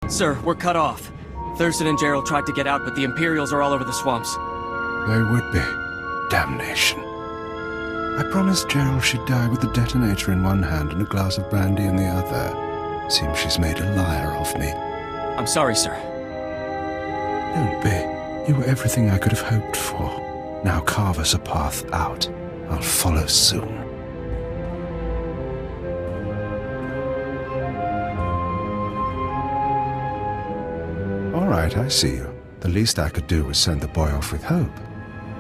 Sir, we're cut off. Thurston and Gerald tried to get out, but the Imperials are all over the swamps. They would be. Damnation. I promised Gerald she'd die with the detonator in one hand and a glass of brandy in the other. Seems she's made a liar of me. I'm sorry, sir. Don't be. You were everything I could have hoped for. Now carve us a path out. I'll follow soon. All right, I see you. The least I could do was send the boy off with hope.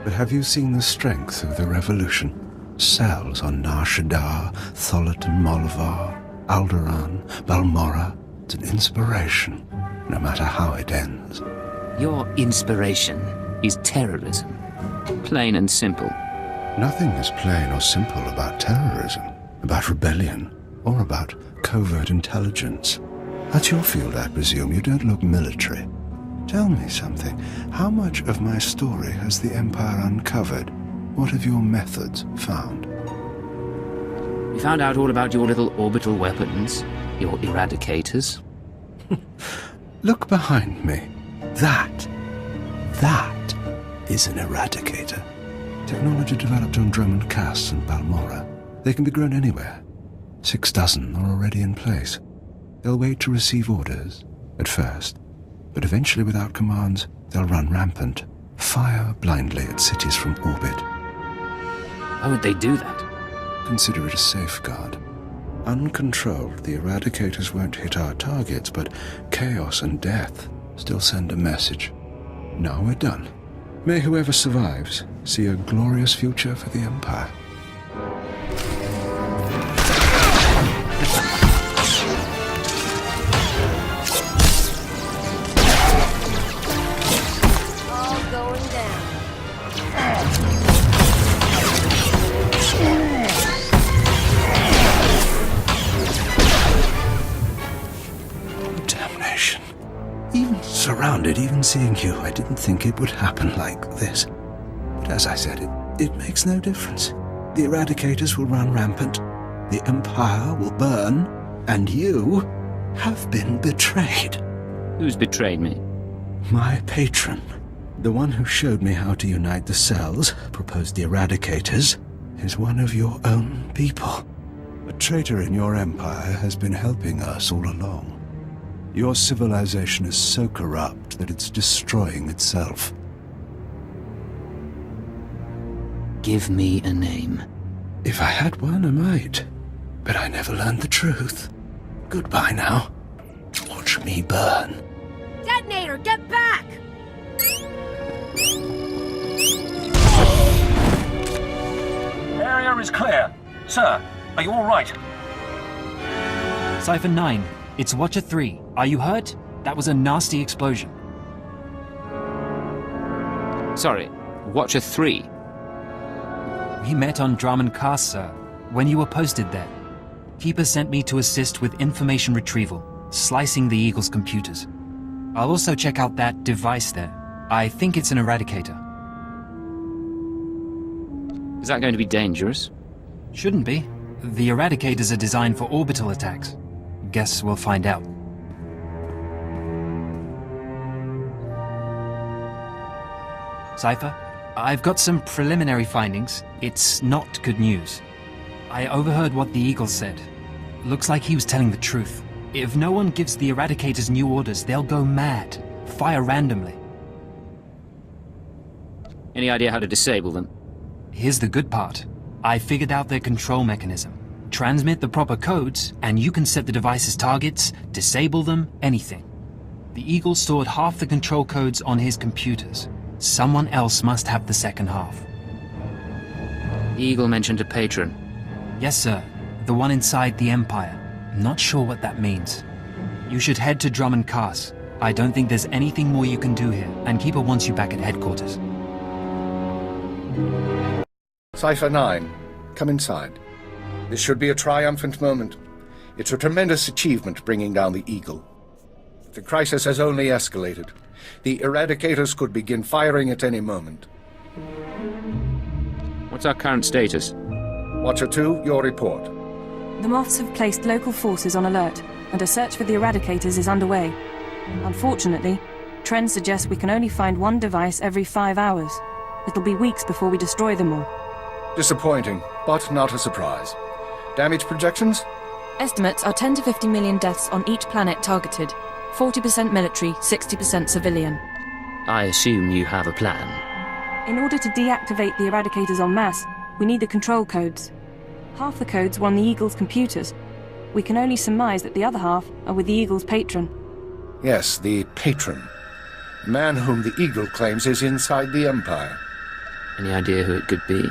But have you seen the strength of the revolution? Cells on Nar Shaddaa, Tholet and Molvar, Alderaan, Balmorra. It's an inspiration, no matter how it ends. Your inspiration is terrorism. Plain and simple. Nothing is plain or simple about terrorism, about rebellion, or about covert intelligence. That's your field, I presume. You don't look military. Tell me something. How much of my story has the Empire uncovered? What have your methods found? We found out all about your little orbital weapons, your eradicators. Look behind me. That is an eradicator. Technology developed on Drummond Cass and Balmorra. They can be grown anywhere. 6 dozen are already in place. They'll wait to receive orders, at first, but eventually without commands, they'll run rampant, fire blindly at cities from orbit. Why would they do that? Consider it a safeguard. Uncontrolled, the eradicators won't hit our targets, but chaos and death still send a message. Now we're done. May whoever survives see a glorious future for the Empire. All going down. Damnation. Even surrounded, even seeing you, I didn't think it would happen like this. But as I said, it makes no difference. The eradicators will run rampant, the Empire will burn, and you have been betrayed. Who's betrayed me? My patron, the one who showed me how to unite the cells, proposed the eradicators, is one of your own people. A traitor in your empire has been helping us all along. Your civilization is so corrupt that it's destroying itself. Give me a name. If I had one, I might. But I never learned the truth. Goodbye now. Watch me burn. Detonator, get back! Area is clear. Sir, are you all right? Cypher 9, it's Watcher 3. Are you hurt? That was a nasty explosion. Sorry, Watcher 3. We met on Drummond Cass, sir, when you were posted there. Keeper sent me to assist with information retrieval, slicing the Eagle's computers. I'll also check out that device there. I think it's an eradicator. Is that going to be dangerous? Shouldn't be. The eradicators are designed for orbital attacks. Guess we'll find out. Cypher, I've got some preliminary findings. It's not good news. I overheard what the Eagle said. Looks like he was telling the truth. If no one gives the eradicators new orders, they'll go mad. Fire randomly. Any idea how to disable them? Here's the good part. I figured out their control mechanism. Transmit the proper codes, and you can set the device's targets, disable them, anything. The Eagle stored half the control codes on his computers. Someone else must have the second half. The Eagle mentioned a patron. Yes, sir. The one inside the Empire. Not sure what that means. You should head to Drummond Cass. I don't think there's anything more you can do here, and Keeper wants you back at headquarters. Cypher 9, come inside. This should be a triumphant moment. It's a tremendous achievement bringing down the Eagle. The crisis has only escalated. The eradicators could begin firing at any moment. What's our current status? Watcher 2, your report. The Moths have placed local forces on alert, and a search for the eradicators is underway. Unfortunately, trends suggest we can only find one device every 5 hours. It'll be weeks before we destroy them all. Disappointing, but not a surprise. Damage projections? Estimates are 10 to 50 million deaths on each planet targeted. 40% military, 60% civilian. I assume you have a plan. In order to deactivate the Eradicators en masse, we need the control codes. Half the codes were on the Eagle's computers. We can only surmise that the other half are with the Eagle's patron. Yes, the patron. The man whom the Eagle claims is inside the Empire. Any idea who it could be?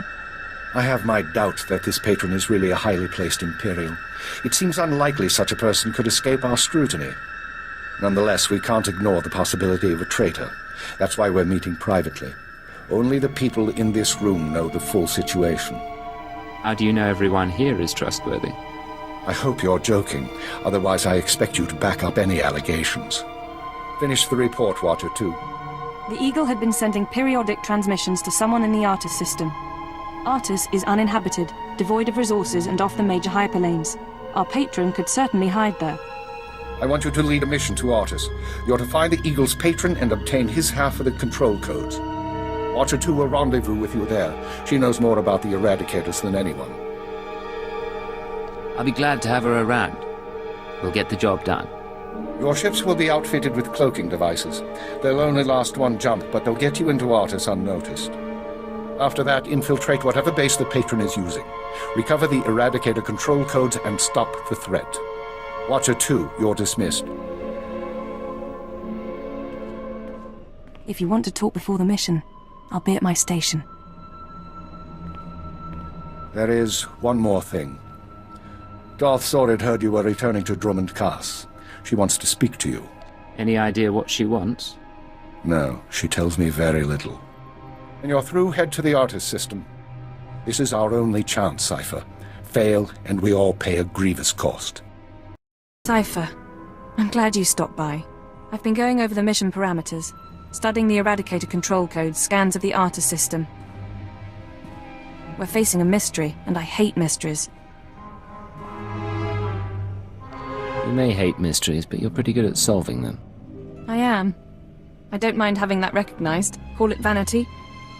I have my doubts that this patron is really a highly placed Imperial. It seems unlikely such a person could escape our scrutiny. Nonetheless, we can't ignore the possibility of a traitor. That's why we're meeting privately. Only the people in this room know the full situation. How do you know everyone here is trustworthy? I hope you're joking. Otherwise, I expect you to back up any allegations. Finish the report, Watcher 2. The Eagle had been sending periodic transmissions to someone in the Artus system. Artus is uninhabited, devoid of resources and off the major hyperlanes. Our patron could certainly hide there. I want you to lead a mission to Artus. You're to find the Eagle's patron and obtain his half of the control codes. Watcher 2 will rendezvous with you there. She knows more about the Eradicators than anyone. I'll be glad to have her around. We'll get the job done. Your ships will be outfitted with cloaking devices. They'll only last one jump, but they'll get you into Artus unnoticed. After that, infiltrate whatever base the patron is using. Recover the Eradicator control codes and stop the threat. Watcher 2, you're dismissed. If you want to talk before the mission, I'll be at my station. There is one more thing. Darth saw it heard you were returning to Drummond Cass. She wants to speak to you. Any idea what she wants? No, she tells me very little. When you're through, head to the Artus system. This is our only chance, Cypher. Fail, and we all pay a grievous cost. Cypher, I'm glad you stopped by. I've been going over the mission parameters, studying the Eradicator control codes, scans of the Artus system. We're facing a mystery, and I hate mysteries. You may hate mysteries, but you're pretty good at solving them. I am. I don't mind having that recognized, call it vanity,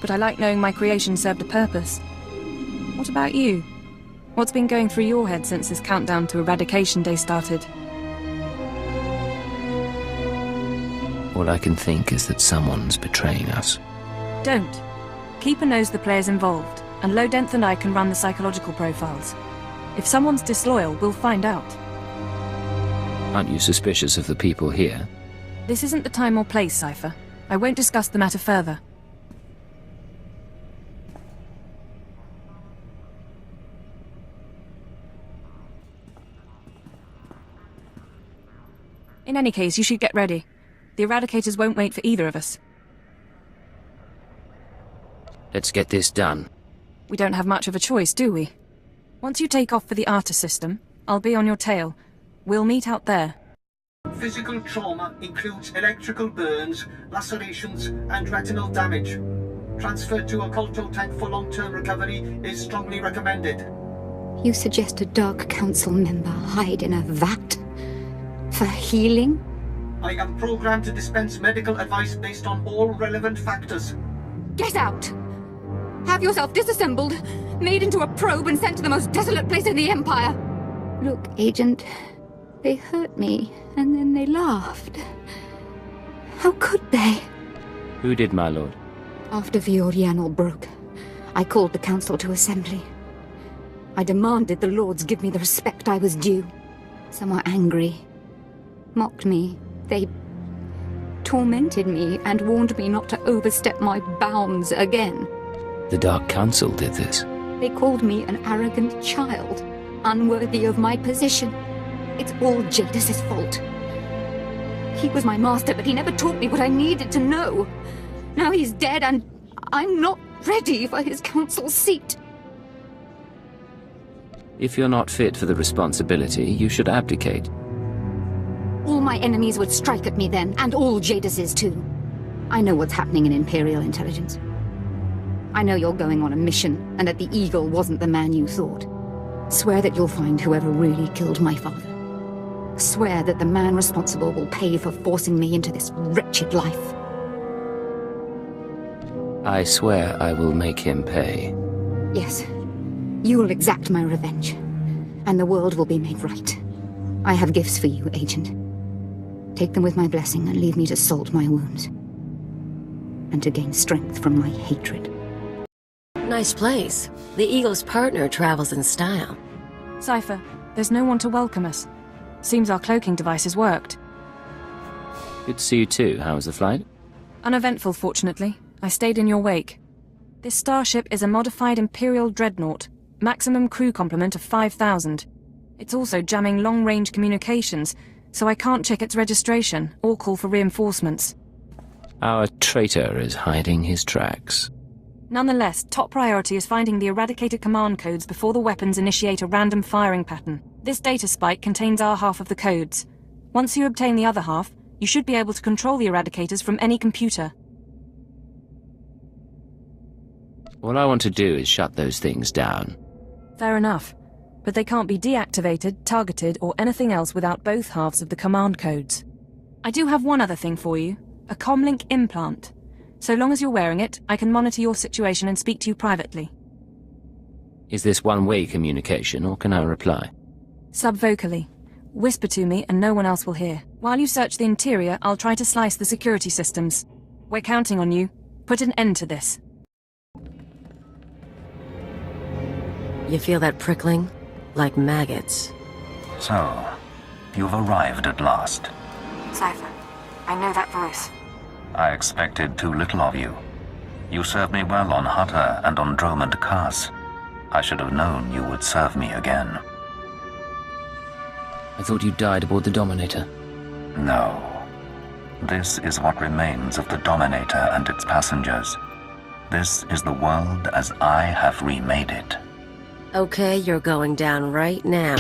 but I like knowing my creation served a purpose. What about you? What's been going through your head since this countdown to Eradication Day started? All I can think is that someone's betraying us. Don't. Keeper knows the players involved, and Lodenth and I can run the psychological profiles. If someone's disloyal, we'll find out. Aren't you suspicious of the people here? This isn't the time or place, Cypher. I won't discuss the matter further. In any case, you should get ready. The Eradicators won't wait for either of us. Let's get this done. We don't have much of a choice, do we? Once you take off for the Artus system, I'll be on your tail. We'll meet out there. Physical trauma includes electrical burns, lacerations, and retinal damage. Transfer to a Colto tank for long-term recovery is strongly recommended. You suggest a Dark Council member hide in a vat? For healing? I am programmed to dispense medical advice based on all relevant factors. Get out! Have yourself disassembled, made into a probe and sent to the most desolate place in the Empire. Look, Agent, they hurt me, and then they laughed. How could they? Who did, my lord? After Viorianal broke, I called the Council to assembly. I demanded the Lords give me the respect I was due. Some were angry, mocked me. They tormented me and warned me not to overstep my bounds again. The Dark Council did this? They called me an arrogant child, unworthy of my position. It's all Jadus' fault. He was my master, but he never taught me what I needed to know. Now he's dead, and I'm not ready for his council seat. If you're not fit for the responsibility, you should abdicate. All my enemies would strike at me then, and all Jadus's too. I know what's happening in Imperial intelligence. I know you're going on a mission, and that the Eagle wasn't the man you thought. Swear that you'll find whoever really killed my father. Swear that the man responsible will pay for forcing me into this wretched life. I swear I will make him pay. Yes. You will exact my revenge, and the world will be made right. I have gifts for you, Agent. Take them with my blessing and leave me to salt my wounds, and to gain strength from my hatred. Nice place. The Eagle's partner travels in style. Cypher, there's no one to welcome us. Seems our cloaking devices worked. Good to see you too. How was the flight? Uneventful, fortunately. I stayed in your wake. This starship is a modified Imperial dreadnought. Maximum crew complement of 5,000. It's also jamming long-range communications, so I can't check its registration or call for reinforcements. Our traitor is hiding his tracks. Nonetheless, top priority is finding the eradicated command codes before the weapons initiate a random firing pattern. This data spike contains our half of the codes. Once you obtain the other half, you should be able to control the eradicators from any computer. All I want to do is shut those things down. Fair enough. But they can't be deactivated, targeted, or anything else without both halves of the command codes. I do have one other thing for you. A comlink implant. So long as you're wearing it, I can monitor your situation and speak to you privately. Is this one-way communication, or can I reply? Subvocally. Whisper to me and no one else will hear. While you search the interior, I'll try to slice the security systems. We're counting on you. Put an end to this. You feel that prickling? Like maggots. So, you've arrived at last. Cypher, I know that voice. I expected too little of you. You served me well on Hutter and on Dromund Kaas. I should have known you would serve me again. I thought you died aboard the Dominator. No. This is what remains of the Dominator and its passengers. This is the world as I have remade it. Okay, you're going down right now.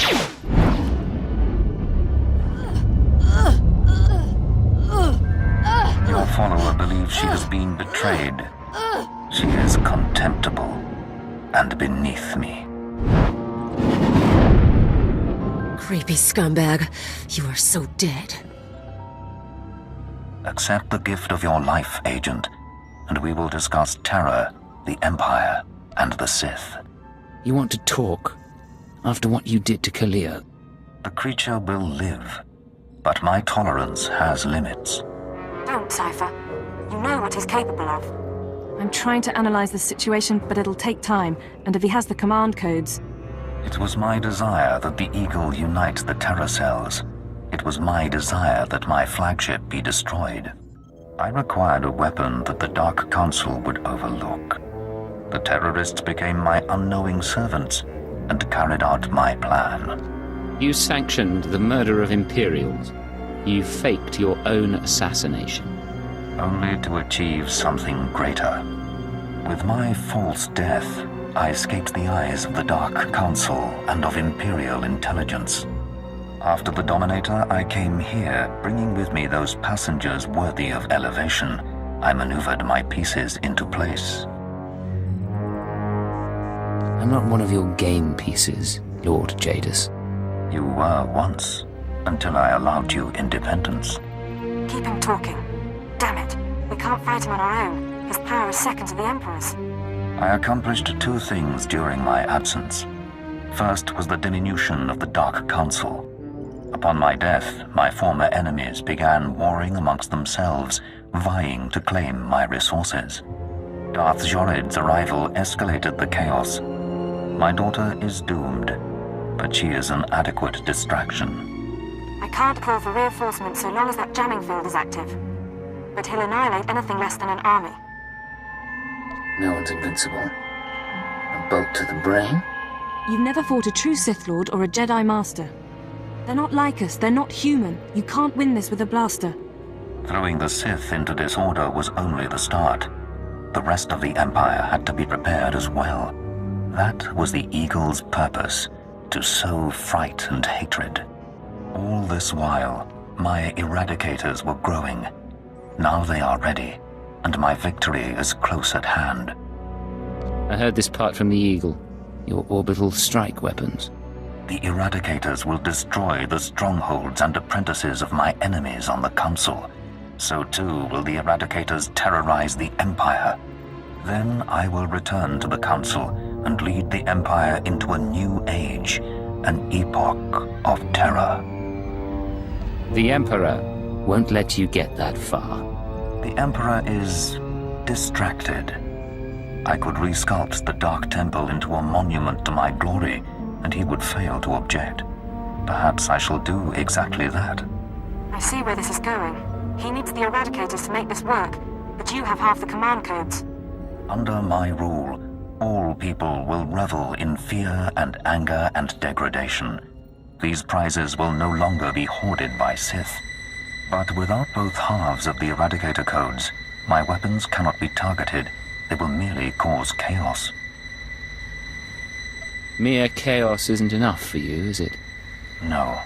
Your follower believes she has been betrayed. She is contemptible and beneath me. Creepy scumbag. You are so dead. Accept the gift of your life, Agent, and we will discuss Terror, the Empire, and the Sith. You want to talk? After what you did to Kalia? The creature will live, but my tolerance has limits. Don't, Cypher. You know what he's capable of. I'm trying to analyze the situation, but it'll take time, and if he has the command codes... It was my desire that the Eagle unite the Terror cells. It was my desire that my flagship be destroyed. I required a weapon that the Dark Council would overlook. The terrorists became my unknowing servants and carried out my plan. You sanctioned the murder of Imperials. You faked your own assassination. Only to achieve something greater. With my false death, I escaped the eyes of the Dark Council and of Imperial intelligence. After the Dominator, I came here, bringing with me those passengers worthy of elevation. I maneuvered my pieces into place. I'm not one of your game pieces, Lord Jadus. You were once, until I allowed you independence. Keep him talking. Damn it. We can't fight him on our own. His power is second to the Emperor's. I accomplished two things during my absence. First was the diminution of the Dark Council. Upon my death, my former enemies began warring amongst themselves, vying to claim my resources. Darth Jorid's arrival escalated the chaos. My daughter is doomed, but she is an adequate distraction. I can't call for reinforcements so long as that jamming field is active. But he'll annihilate anything less than an army. No one's invincible. A bolt to the brain? You've never fought a true Sith Lord or a Jedi Master. They're not like us, they're not human. You can't win this with a blaster. Throwing the Sith into disorder was only the start. The rest of the Empire had to be prepared as well. That was the Eagle's purpose, to sow fright and hatred. All this while, my eradicators were growing. Now they are ready, and my victory is close at hand. I heard this part from the Eagle. Your orbital strike weapons. The Eradicators will destroy the strongholds and apprentices of my enemies on the Council. So too will the Eradicators terrorize the Empire. Then I will return to the Council and lead the Empire into a new age, an epoch of terror. The Emperor won't let you get that far. The Emperor is distracted. I could resculpt the Dark Temple into a monument to my glory, and he would fail to object. Perhaps I shall do exactly that. I see where this is going. He needs the Eradicators to make this work, but you have half the command codes. Under my rule, all people will revel in fear and anger and degradation. These prizes will no longer be hoarded by Sith. But without both halves of the Eradicator codes, my weapons cannot be targeted. They will merely cause chaos. Mere chaos isn't enough for you, is it? No.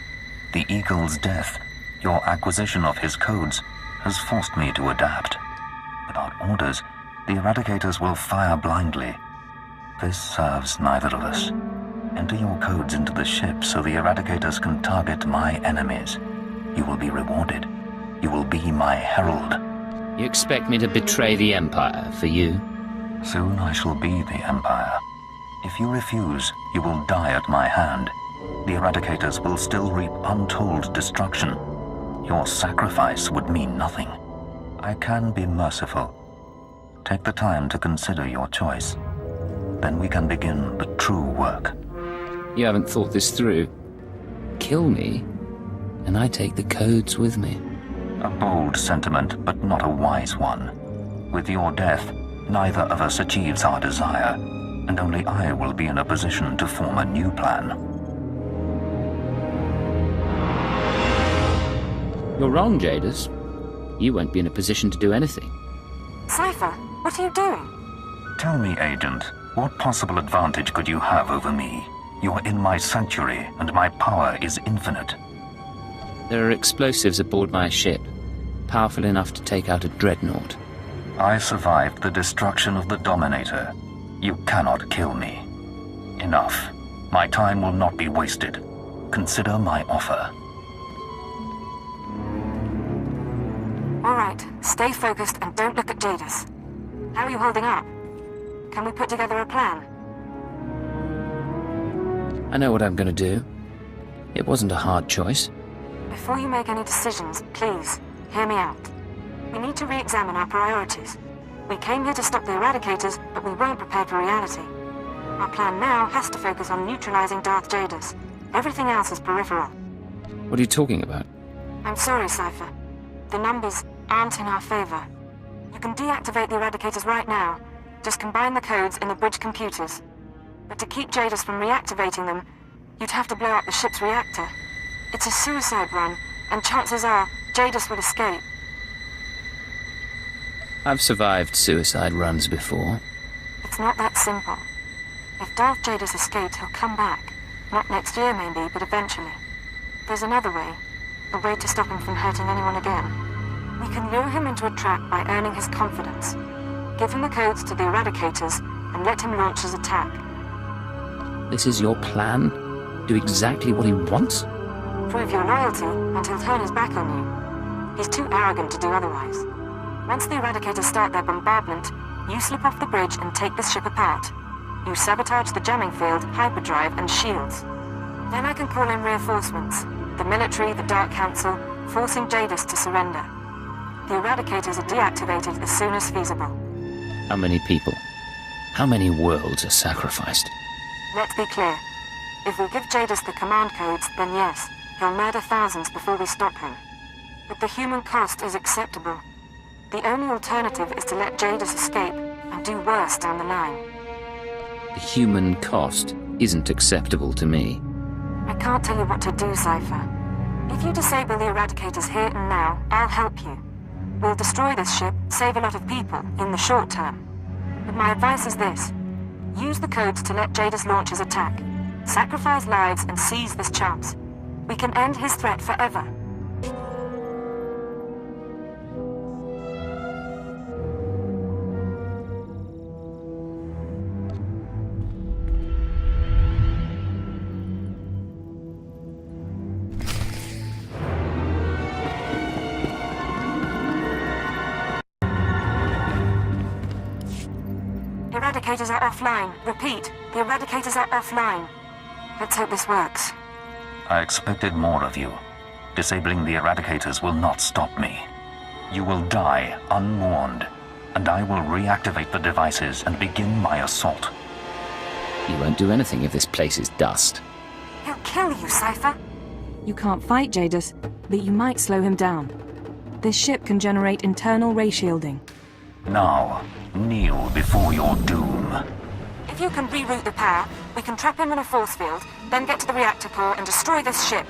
The Eagle's death, your acquisition of his codes, has forced me to adapt. Without orders, the Eradicators will fire blindly. This serves neither of us. Enter your codes into the ship so the Eradicators can target my enemies. You will be rewarded. You will be my herald. You expect me to betray the Empire for you? Soon I shall be the Empire. If you refuse, you will die at my hand. The Eradicators will still reap untold destruction. Your sacrifice would mean nothing. I can be merciful. Take the time to consider your choice. Then we can begin the true work. You haven't thought this through. Kill me, and I take the codes with me. A bold sentiment, but not a wise one. With your death, neither of us achieves our desire, and only I will be in a position to form a new plan. You're wrong, Jadus. You won't be in a position to do anything. Cypher, what are you doing? Tell me, Agent, what possible advantage could you have over me? You're in my sanctuary, and my power is infinite. There are explosives aboard my ship, powerful enough to take out a dreadnought. I survived the destruction of the Dominator. You cannot kill me. Enough. My time will not be wasted. Consider my offer. All right, stay focused and don't look at Jadus. How are you holding up? Can we put together a plan? I know what I'm going to do. It wasn't a hard choice. Before you make any decisions, please, hear me out. We need to re-examine our priorities. We came here to stop the Eradicators, but we weren't prepared for reality. Our plan now has to focus on neutralizing Darth Jadus. Everything else is peripheral. What are you talking about? I'm sorry, Cypher. The numbers aren't in our favor. You can deactivate the Eradicators right now. Just combine the codes in the bridge computers. But to keep Jadus from reactivating them, you'd have to blow up the ship's reactor. It's a suicide run, and chances are Jadus will escape. I've survived suicide runs before. It's not that simple. If Darth Jadus escapes, he'll come back. Not next year, maybe, but eventually. There's another way. A way to stop him from hurting anyone again. We can lure him into a trap by earning his confidence. Give him the codes to the Eradicators, and let him launch his attack. This is your plan? Do exactly what he wants? Prove your loyalty, and he'll turn his back on you. He's too arrogant to do otherwise. Once the Eradicators start their bombardment, you slip off the bridge and take the ship apart. You sabotage the jamming field, hyperdrive, and shields. Then I can call in reinforcements. The military, the Dark Council, forcing Jadus to surrender. The Eradicators are deactivated as soon as feasible. How many people? How many worlds are sacrificed? Let's be clear. If we give Jadus the command codes, then yes, he'll murder thousands before we stop him. But the human cost is acceptable. The only alternative is to let Jadus escape and do worse down the line. The human cost isn't acceptable to me. I can't tell you what to do, Cypher. If you disable the Eradicators here and now, I'll help you. We'll destroy this ship, save a lot of people, in the short term. But my advice is this. Use the codes to let Jadus launch his attack. Sacrifice lives and seize this chance. We can end his threat forever. eradicators are offline. Repeat, the eradicators are offline. Let's hope this works. I expected more of you. Disabling the eradicators will not stop me. You will die unwarned, and I will reactivate the devices and begin my assault. You won't do anything if this place is dust. He'll kill you, Cypher. You can't fight Jadus, but you might slow him down. This ship can generate internal ray shielding. Now, kneel before your doom. If you can reroute the power, we can trap him in a force field, then get to the reactor core and destroy this ship.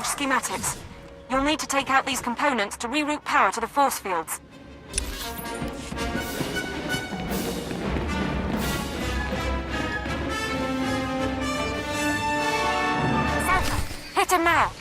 Schematics. You'll need to take out these components to reroute power to the force fields. Santa, hit him now!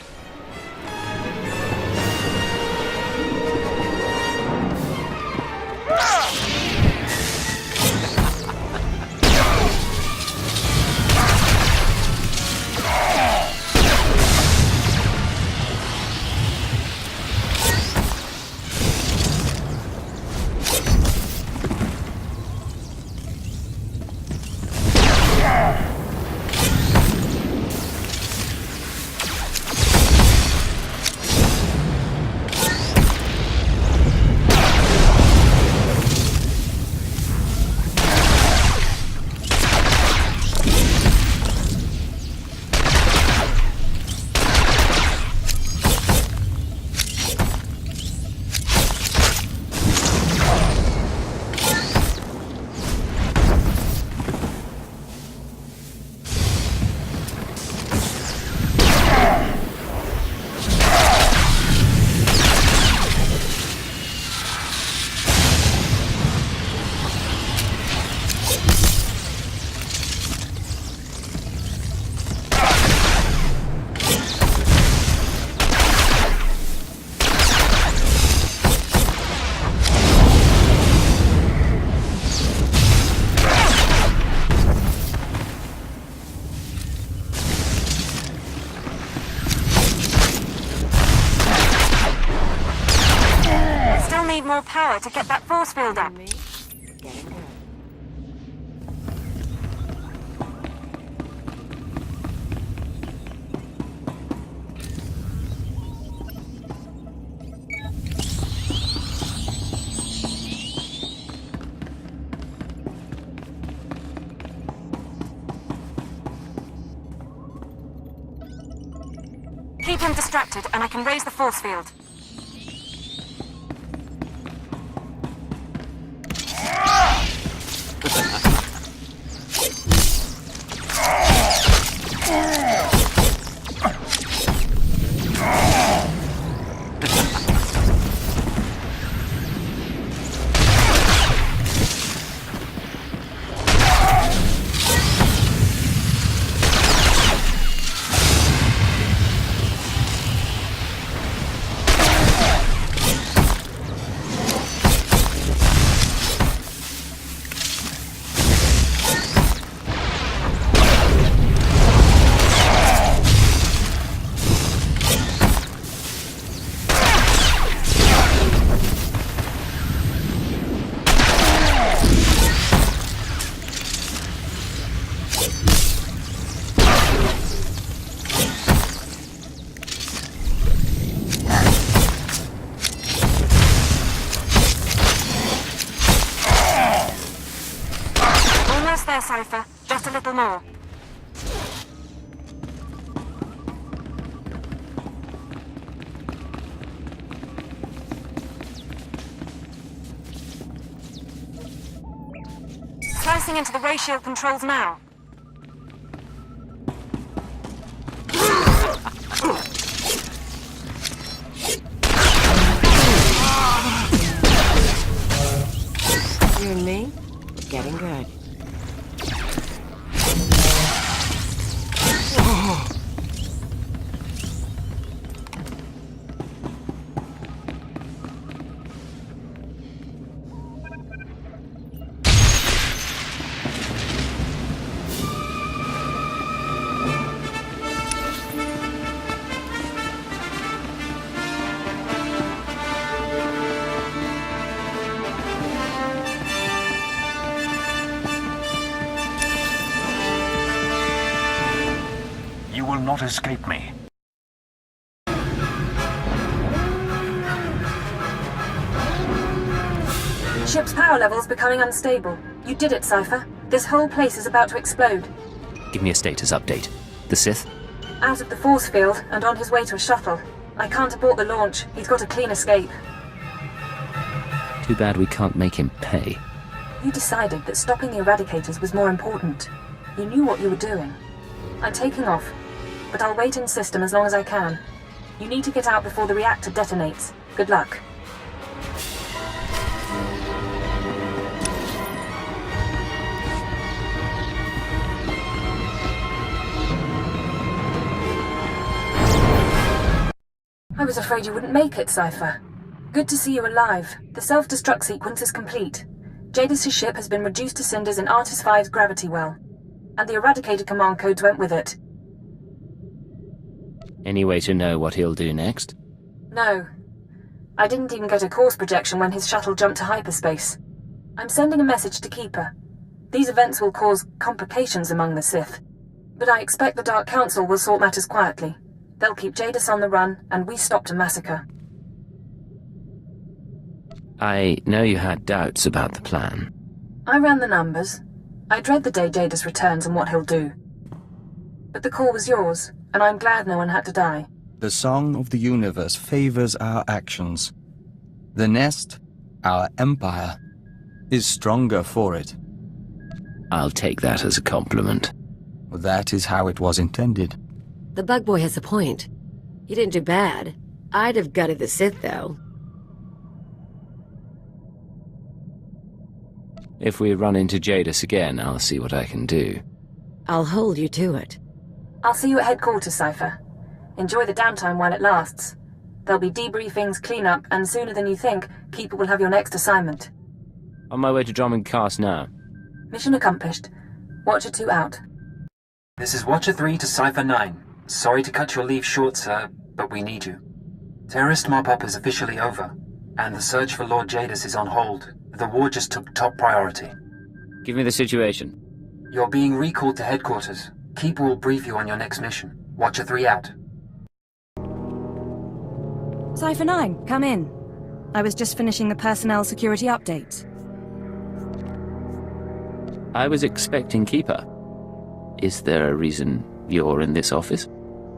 More power to get that force field up. Keep him distracted and I can raise the force field. Cypher, just a little more. Passing into the ray shield controls now. You and me? Getting good. You will not escape me. Ship's power levels becoming unstable. You did it, Cypher. This whole place is about to explode. Give me a status update. The Sith? Out of the force field and on his way to a shuttle. I can't abort the launch. He's got a clean escape. Too bad we can't make him pay. You decided that stopping the Eradicators was more important. You knew what you were doing. I'm taking off, but I'll wait in system as long as I can. You need to get out before the reactor detonates. Good luck. I was afraid you wouldn't make it, Cypher. Good to see you alive. The self-destruct sequence is complete. Jadus' ship has been reduced to cinders in Artis V's gravity well. And the Eradicator command codes went with it. Any way to know what he'll do next? No. I didn't even get a course projection when his shuttle jumped to hyperspace. I'm sending a message to Keeper. These events will cause complications among the Sith. But I expect the Dark Council will sort matters quietly. They'll keep Jadus on the run, and we stopped a massacre. I know you had doubts about the plan. I ran the numbers. I dread the day Jadus returns and what he'll do. But the call was yours, and I'm glad no one had to die. The song of the universe favors our actions. The nest, our empire, is stronger for it. I'll take that as a compliment. That is how it was intended. The bug boy has a point. You didn't do bad. I'd have gutted the Sith, though. If we run into Jadus again, I'll see what I can do. I'll hold you to it. I'll see you at headquarters, Cypher. Enjoy the downtime while it lasts. There'll be debriefings, cleanup, and sooner than you think, Keeper will have your next assignment. On my way to Drummond Cast now. Mission accomplished. Watcher 2 out. This is Watcher 3 to Cypher 9. Sorry to cut your leave short, sir, but we need you. Terrorist mop-up is officially over, and the search for Lord Jadus is on hold. The war just took top priority. Give me the situation. You're being recalled to headquarters. Keeper will brief you on your next mission. Watcher 3 out. Cypher 9, come in. I was just finishing the personnel security updates. I was expecting Keeper. Is there a reason you're in this office?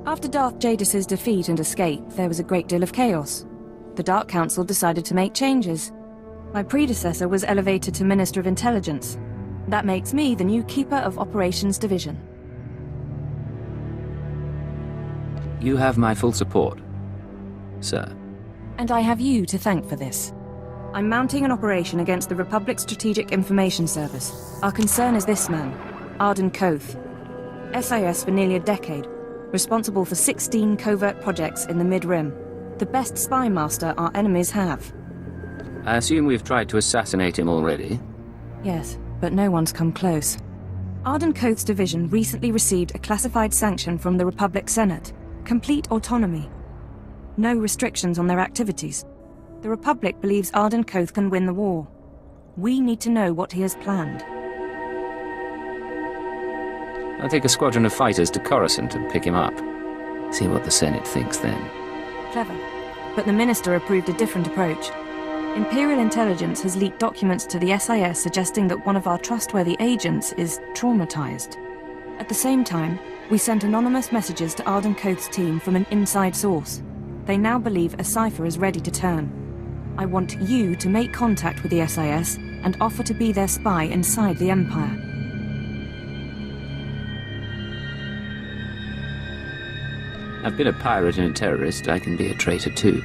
After Darth Jadus' defeat and escape, there was a great deal of chaos. The Dark Council decided to make changes. My predecessor was elevated to Minister of Intelligence. That makes me the new Keeper of Operations Division. You have my full support, sir. And I have you to thank for this. I'm mounting an operation against the Republic Strategic Information Service. Our concern is this man, Arden Koth. SIS for nearly a decade, responsible for 16 covert projects in the Mid-Rim. The best spy master our enemies have. I assume we've tried to assassinate him already? Yes, but no one's come close. Arden Koth's division recently received a classified sanction from the Republic Senate. Complete autonomy. No restrictions on their activities. The Republic believes Arden Koth can win the war. We need to know what he has planned. I'll take a squadron of fighters to Coruscant and pick him up. See what the Senate thinks then. Clever. But the Minister approved a different approach. Imperial intelligence has leaked documents to the SIS suggesting that one of our trustworthy agents is traumatized. At the same time, we sent anonymous messages to Arden Koth's team from an inside source. They now believe a cipher is ready to turn. I want you to make contact with the SIS and offer to be their spy inside the Empire. I've been a pirate and a terrorist. I can be a traitor too.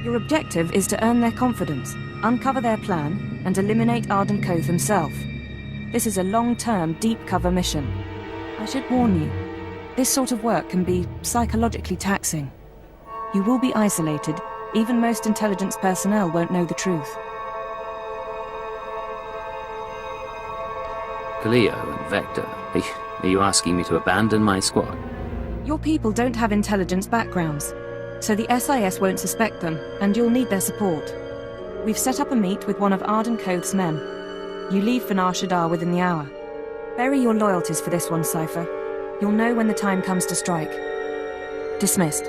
Your objective is to earn their confidence, uncover their plan, and eliminate Arden Koth himself. This is a long-term, deep-cover mission. I should warn you, this sort of work can be psychologically taxing. You will be isolated. Even most intelligence personnel won't know the truth. Cleo and Vector, are you asking me to abandon my squad? Your people don't have intelligence backgrounds, so the SIS won't suspect them, and you'll need their support. We've set up a meet with one of Arden Koth's men. You leave for Nar Shaddaa within the hour. Bury your loyalties for this one, Cypher. You'll know when the time comes to strike. Dismissed.